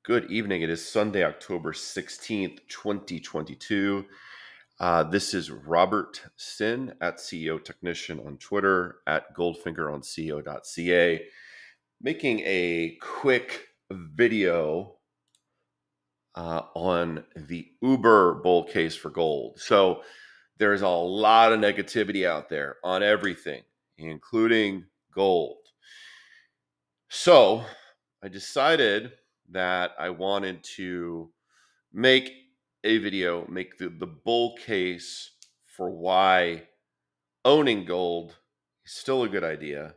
Good evening. It is Sunday, October 16th, 2022. This is Robert Sin at CEO Technician on Twitter, at Goldfinger on co.ca, making a quick video on the Uber bull case for gold. So there's a lot of negativity out there on everything, including gold. So I decided that I wanted to make a video, make the bull case for why owning gold is still a good idea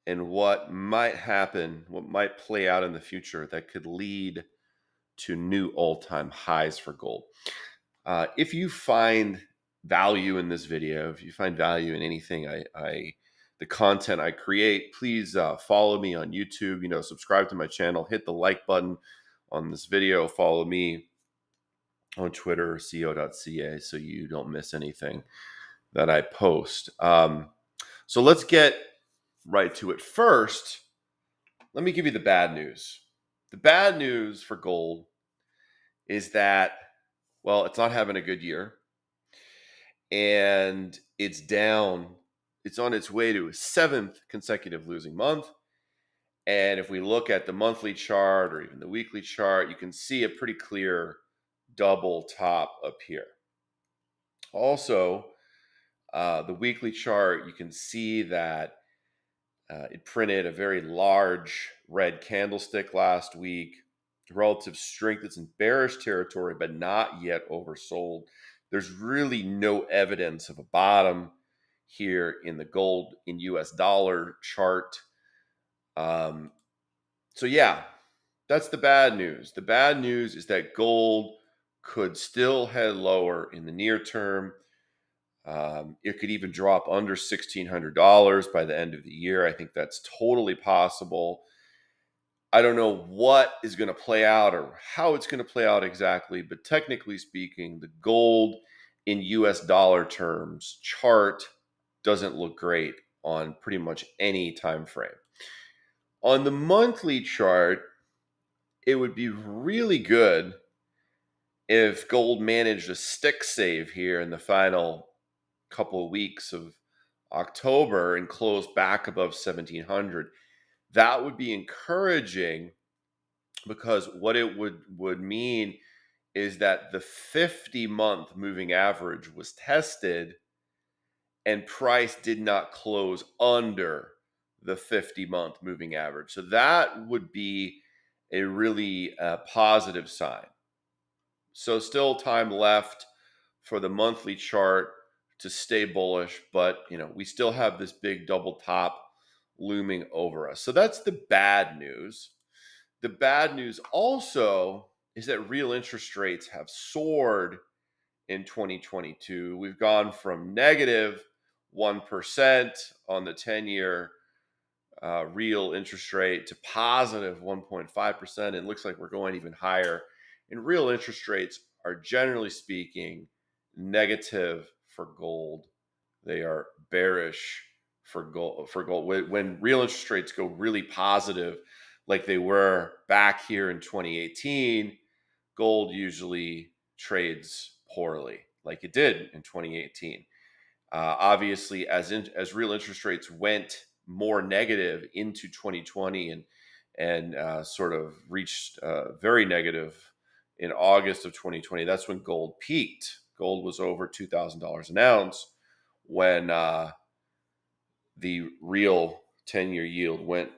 and what might happen, what might play out in the future that could lead to new all-time highs for gold. If you find value in this video, if you find value in anything the content I create, please follow me on YouTube, subscribe to my channel, hit the like button on this video, follow me on Twitter, co.ca, so you don't miss anything that I post. So let's get right to it. First, let me give you the bad news. The bad news for gold is that, well, it's not having a good year, and it's down. It's on its way to a 7th consecutive losing month. And if we look at the monthly chart or even the weekly chart, you can see a pretty clear double top up here. Also, the weekly chart, you can see that it printed a very large red candlestick last week. Relative strength, it's in bearish territory, but not yet oversold. There's really no evidence of a bottom here in the gold in US dollar chart. So yeah, that's the bad news. The bad news is that gold could still head lower in the near term. It could even drop under $1,600 by the end of the year. I think that's totally possible. I don't know what is going to play out or how it's going to play out exactly, but technically speaking, the gold in US dollar terms chart doesn't look great on pretty much any time frame. On the monthly chart, it would be really good if gold managed a stick save here in the final couple of weeks of October and closed back above 1700. That would be encouraging, because what it would mean is that the 50-month moving average was tested and price did not close under the 50-month moving average. So that would be a really positive sign. So still time left for the monthly chart to stay bullish, but we still have this big double top looming over us. So that's the bad news. The bad news also is that real interest rates have soared in 2022. We've gone from negative 1% on the 10-year real interest rate to positive 1.5%. It looks like we're going even higher. And real interest rates are, generally speaking, negative for gold. They are bearish for gold. When real interest rates go really positive, like they were back here in 2018, gold usually trades poorly, like it did in 2018. Obviously, as real interest rates went more negative into 2020 and sort of reached very negative in August of 2020, that's when gold peaked. Gold was over $2,000 an ounce when the real 10-year yield went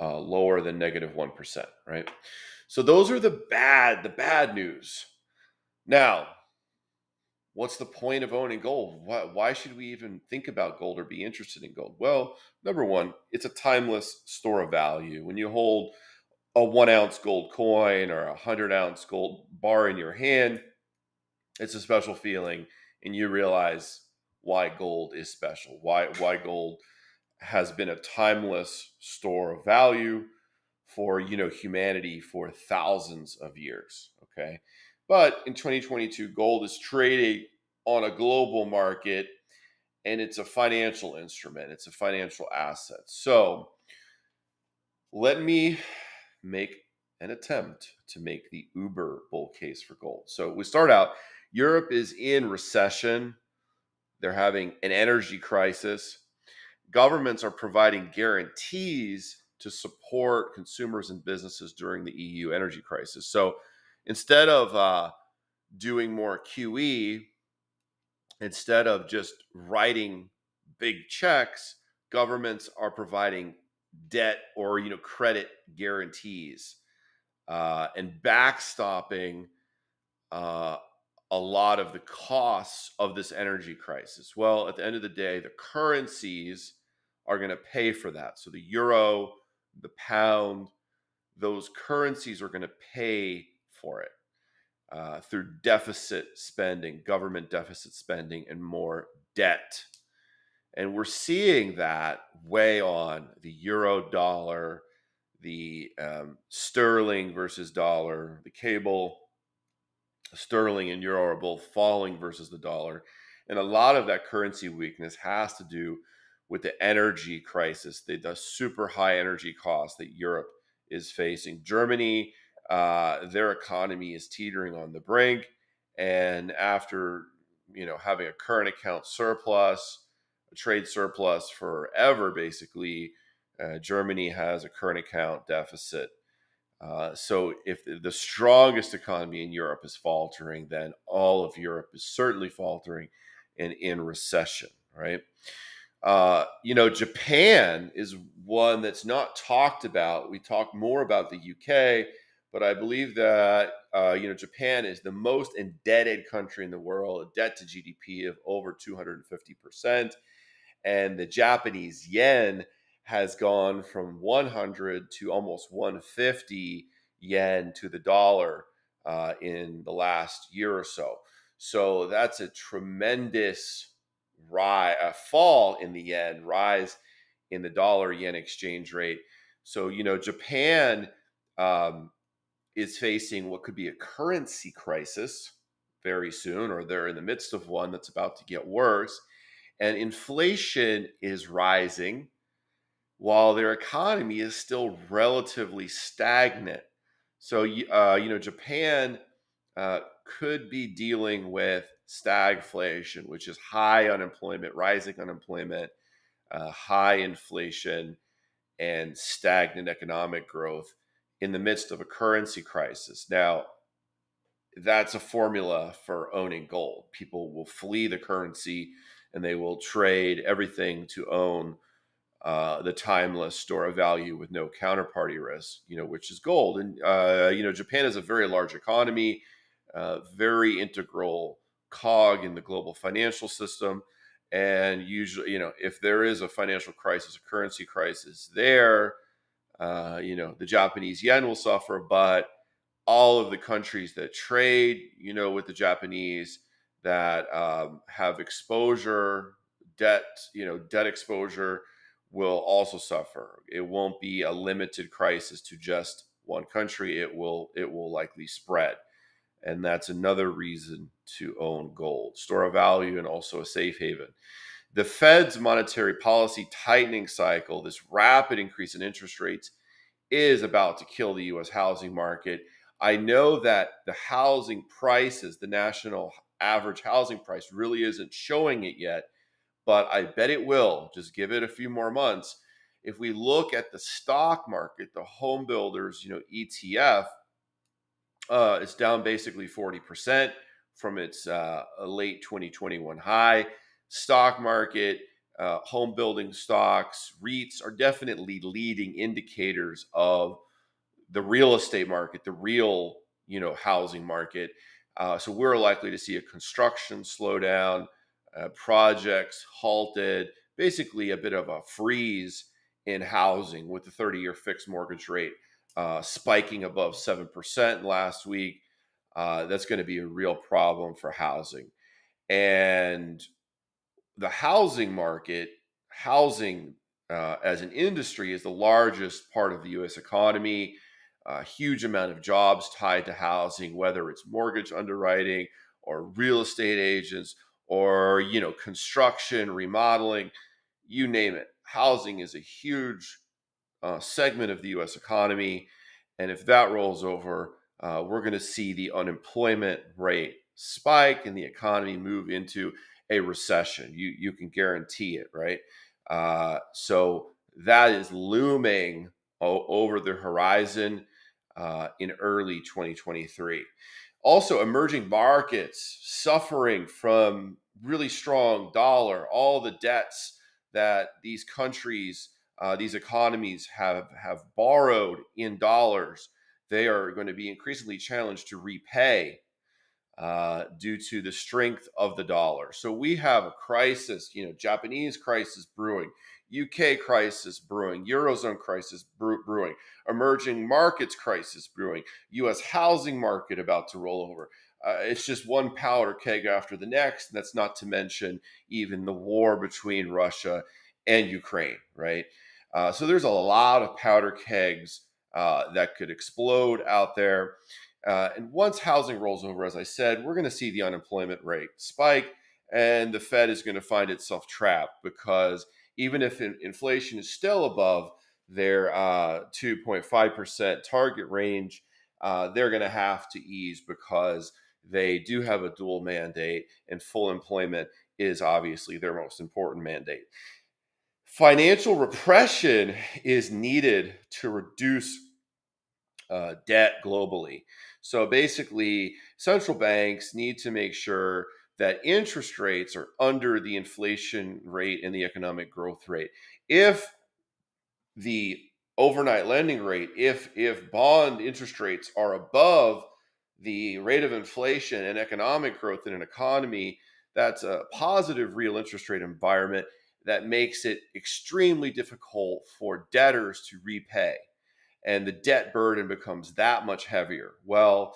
lower than negative 1%, right? So those are the bad news. Now, what's the point of owning gold? Why should we even think about gold or be interested in gold? Well, number one, it's a timeless store of value. When you hold a 1-ounce gold coin or a 100-ounce gold bar in your hand, it's a special feeling, and you realize why gold is special, why gold has been a timeless store of value for humanity for thousands of years. Okay, but in 2022, gold is trading on a global market, and it's a financial instrument. It's a financial asset. So let me make an attempt to make the uber bull case for gold. So we start out, Europe is in recession. They're having an energy crisis. Governments are providing guarantees to support consumers and businesses during the EU energy crisis. So instead of doing more QE, instead of just writing big checks, governments are providing debt or credit guarantees and backstopping uh, a lot of the costs of this energy crisis. Well, at the end of the day, the currencies are going to pay for that. So the euro, the pound, those currencies are going to pay for it through deficit spending, government deficit spending, and more debt. And we're seeing that weigh on the euro dollar, the sterling versus dollar, the cable sterling and euro are both falling versus the dollar. And a lot of that currency weakness has to do with the energy crisis, the super high energy costs that Europe is facing. Germany, their economy is teetering on the brink. And after, having a current account surplus, a trade surplus forever, basically, Germany has a current account deficit. So if the strongest economy in Europe is faltering, then all of Europe is certainly faltering and in recession, right? Japan is one that's not talked about. We talk more about the UK, but I believe that, Japan is the most indebted country in the world, a debt to GDP of over 250%. And the Japanese yen has gone from 100 to almost 150 yen to the dollar in the last year or so. So that's a tremendous fall in the yen, rise in the dollar yen exchange rate. So, Japan is facing what could be a currency crisis very soon, or they're in the midst of one that's about to get worse. And inflation is rising while their economy is still relatively stagnant. So, Japan could be dealing with stagflation, which is high unemployment, rising unemployment, high inflation, and stagnant economic growth in the midst of a currency crisis. Now, that's a formula for owning gold. People will flee the currency and they will trade everything to own the timeless store of value with no counterparty risk, which is gold. And, Japan is a very large economy, very integral cog in the global financial system. And usually, if there is a financial crisis, a currency crisis there, the Japanese yen will suffer, but all of the countries that trade, with the Japanese that have exposure, debt, debt exposure will also suffer. It won't be a limited crisis to just one country. It will likely spread. And that's another reason to own gold, store of value, and also a safe haven. The Fed's monetary policy tightening cycle, this rapid increase in interest rates, is about to kill the US housing market. I know that the housing prices, the national average housing price, really isn't showing it yet, but I bet it will. Just give it a few more months. If we look at the stock market, the home builders, ETF, it's down basically 40% from its late 2021 high. Stock market, home building stocks, REITs are definitely leading indicators of the real estate market, the real, housing market. So we're likely to see a construction slowdown, projects halted, basically a bit of a freeze in housing with the 30-year fixed mortgage rate spiking above 7% last week. That's going to be a real problem for housing. And the housing market, housing as an industry is the largest part of the US economy. A huge amount of jobs tied to housing, whether it's mortgage underwriting or real estate agents or, construction, remodeling, you name it. Housing is a huge segment of the US economy. And if that rolls over, we're going to see the unemployment rate spike and the economy move into a recession. You can guarantee it, right? So that is looming over the horizon in early 2023. Also, emerging markets suffering from really strong dollar, all the debts that these countries, these economies have borrowed in dollars, they are going to be increasingly challenged to repay due to the strength of the dollar. So we have a crisis, Japanese crisis brewing, UK crisis brewing, Eurozone crisis brewing, emerging markets crisis brewing, US housing market about to roll over. It's just one powder keg after the next. And that's not to mention even the war between Russia and Ukraine, right? So there's a lot of powder kegs that could explode out there. And once housing rolls over, as I said, we're going to see the unemployment rate spike, and the Fed is going to find itself trapped because even if inflation is still above their 2.5% target range, they're going to have to ease because they do have a dual mandate, and full employment is obviously their most important mandate. Financial repression is needed to reduce debt globally. So basically, central banks need to make sure that interest rates are under the inflation rate and the economic growth rate. If the overnight lending rate, if bond interest rates are above the rate of inflation and economic growth in an economy, that's a positive real interest rate environment that makes it extremely difficult for debtors to repay, and the debt burden becomes that much heavier. Well,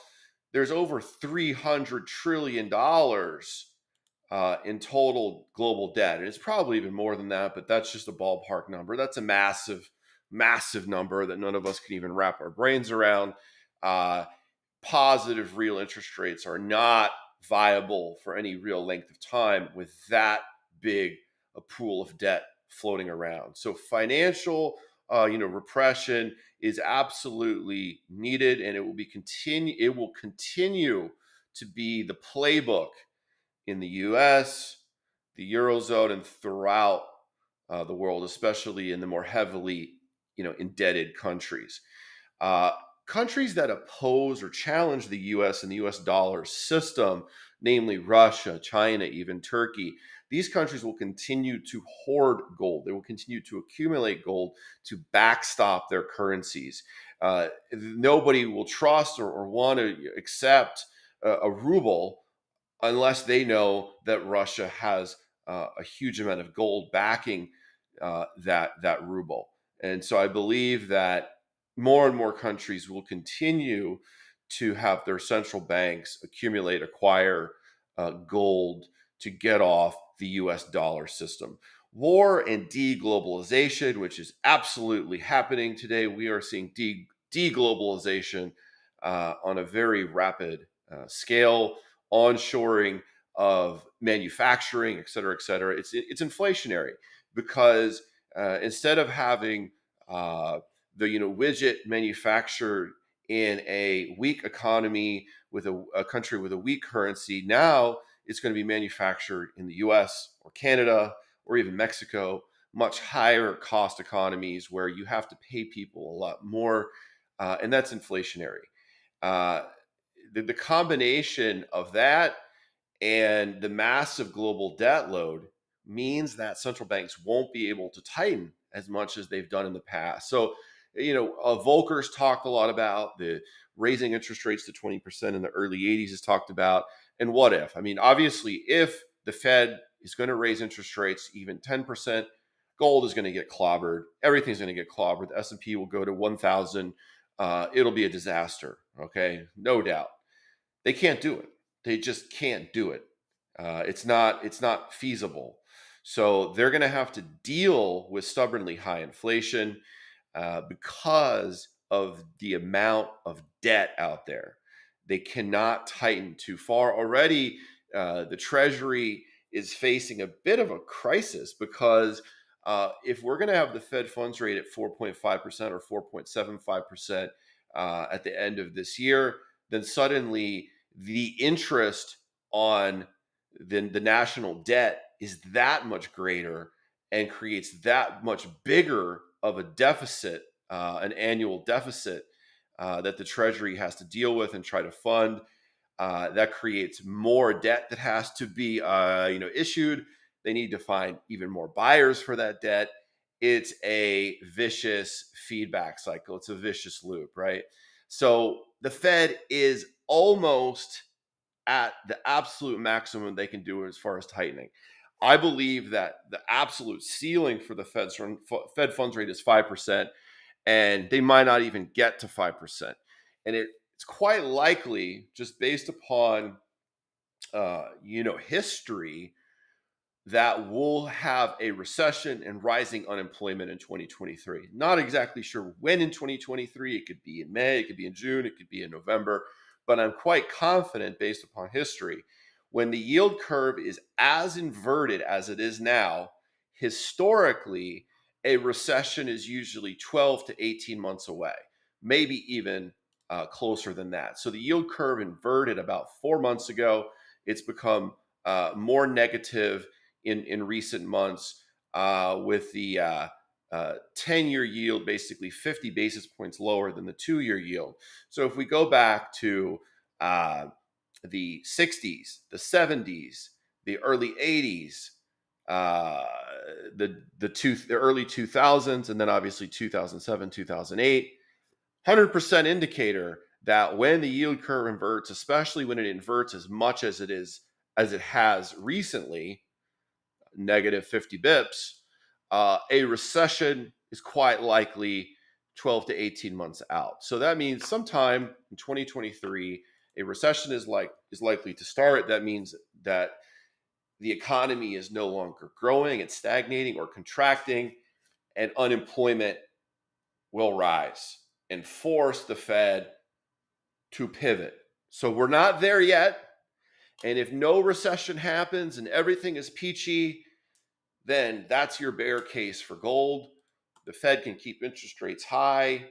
there's over $300 trillion in total global debt. And it's probably even more than that, but that's just a ballpark number. That's a massive, massive number that none of us can even wrap our brains around. Uh, Positive real interest rates are not viable for any real length of time with that big a pool of debt floating around. So financial, repression is absolutely needed, and it will be continue. It will continue to be the playbook in the U.S., the Eurozone, and throughout the world, especially in the more heavily, indebted countries. Uh, Countries that oppose or challenge the U.S. and the U.S. dollar system, namely Russia, China, even Turkey, these countries will continue to hoard gold. They will continue to accumulate gold to backstop their currencies. Nobody will trust or want to accept a ruble unless they know that Russia has a huge amount of gold backing that ruble. And so I believe that more and more countries will continue to have their central banks acquire gold to get off the US dollar system. War and deglobalization, which is absolutely happening today. We are seeing deglobalization on a very rapid scale, onshoring of manufacturing, et cetera, et cetera. It's inflationary because instead of having the widget manufactured in a weak economy with a country with a weak currency, now it's going to be manufactured in the US or Canada or even Mexico, much higher cost economies where you have to pay people a lot more, and that's inflationary. Uh, the combination of that and the massive global debt load means that central banks won't be able to tighten as much as they've done in the past. So, Volcker's talked a lot about the raising interest rates to 20% in the early 80s is talked about. And what if? I mean, obviously, if the Fed is going to raise interest rates even 10%, gold is going to get clobbered. Everything's going to get clobbered. The S&P will go to 1,000. It'll be a disaster. Okay, no doubt. They can't do it. They just can't do it. It's not feasible. So they're going to have to deal with stubbornly high inflation because of the amount of debt out there. They cannot tighten too far. Already, the Treasury is facing a bit of a crisis because if we're going to have the Fed funds rate at 4.5% or 4.75%, at the end of this year, then suddenly the interest on the national debt is that much greater and creates that much bigger of a deficit, an annual deficit that the Treasury has to deal with and try to fund. That creates more debt that has to be, issued. They need to find even more buyers for that debt. It's a vicious feedback cycle. It's a vicious loop, right? So the Fed is almost at the absolute maximum they can do as far as tightening. I believe that the absolute ceiling for the Fed funds rate is 5%, and they might not even get to 5%. And it's quite likely, just based upon history, that we'll have a recession and rising unemployment in 2023. Not exactly sure when in 2023. It could be in May, it could be in June, it could be in November, but I'm quite confident based upon history. When the yield curve is as inverted as it is now, historically, a recession is usually 12 to 18 months away, maybe even closer than that. So the yield curve inverted about 4 months ago. It's become more negative in recent months, with the 10-year yield basically 50 basis points lower than the 2-year yield. So if we go back to the 60s, the 70s, the early 80s, the early 2000s, and then obviously 2007, 2008, 100% indicator that when the yield curve inverts, especially when it inverts as much as it has recently, negative 50 bips, a recession is quite likely 12 to 18 months out. So that means sometime in 2023, a recession is likely to start. That means that the economy is no longer growing, it's stagnating or contracting, and unemployment will rise and force the Fed to pivot. So we're not there yet. And if no recession happens and everything is peachy, then that's your bear case for gold. The Fed can keep interest rates high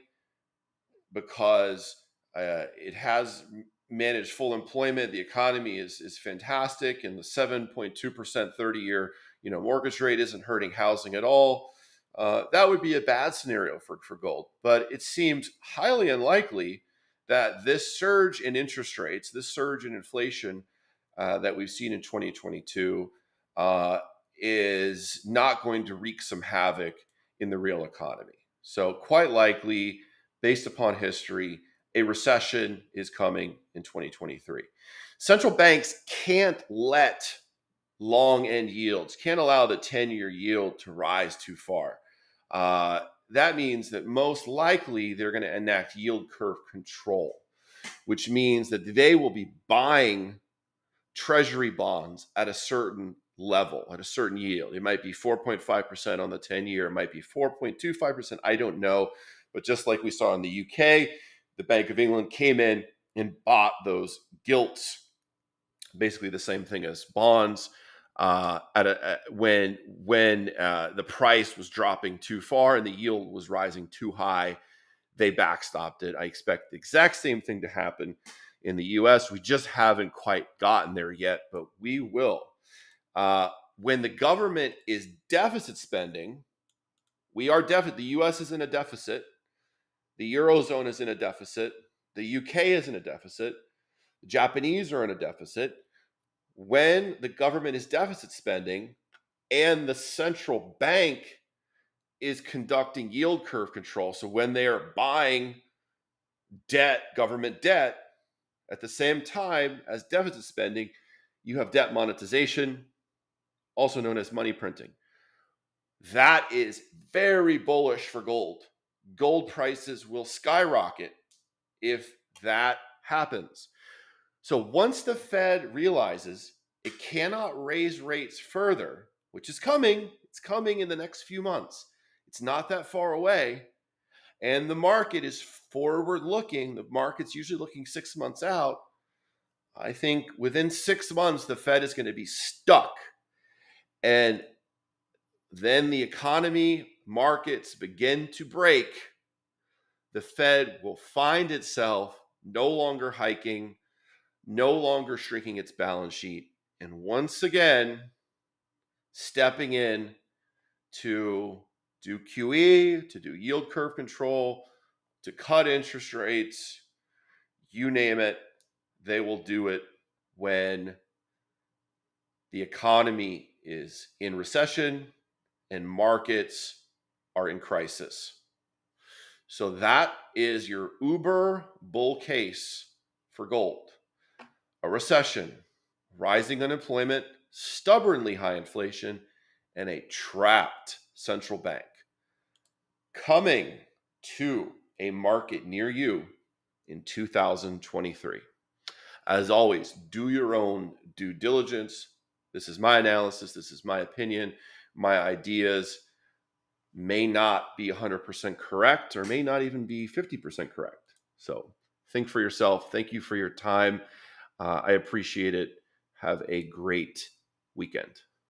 because it has managed full employment. The economy is fantastic, and the 7.2% 30-year mortgage rate isn't hurting housing at all. That would be a bad scenario for gold. But it seems highly unlikely that this surge in interest rates, this surge in inflation that we've seen in 2022 is not going to wreak some havoc in the real economy. So quite likely, based upon history, a recession is coming in 2023. Central banks can't let long end yields, can't allow the 10-year yield to rise too far. That means that most likely they're going to enact yield curve control, which means that they will be buying treasury bonds at a certain level, at a certain yield. It might be 4.5% on the 10-year. It might be 4.25%. I don't know. But just like we saw in the UK, the Bank of England came in and bought those gilts, basically the same thing as bonds, when the price was dropping too far and the yield was rising too high. They backstopped it. I expect the exact same thing to happen in the US. We just haven't quite gotten there yet, but we will. When the government is deficit spending, we are deficit. The US is in a deficit. The Eurozone is in a deficit. The UK is in a deficit. The Japanese are in a deficit. When the government is deficit spending and the central bank is conducting yield curve control, so when they are buying debt, government debt, at the same time as deficit spending, you have debt monetization, also known as money printing. That is very bullish for gold. Gold prices will skyrocket if that happens. So once the Fed realizes it cannot raise rates further, which is coming, it's coming in the next few months. It's not that far away. And the market is forward looking. The market's usually looking 6 months out. I think within 6 months, the Fed is going to be stuck. And then the economy, markets begin to break. the Fed will find itself no longer hiking, no longer shrinking its balance sheet, and once again stepping in to do QE, to do yield curve control, to cut interest rates, you name it, they will do it when the economy is in recession and markets are in crisis. So that is your uber bull case for gold. A recession, rising unemployment, stubbornly high inflation, and a trapped central bank coming to a market near you in 2023. As always, do your own due diligence. This is my analysis. This is my opinion. My ideas may not be 100% correct or may not even be 50% correct. So think for yourself. Thank you for your time. I appreciate it. Have a great weekend.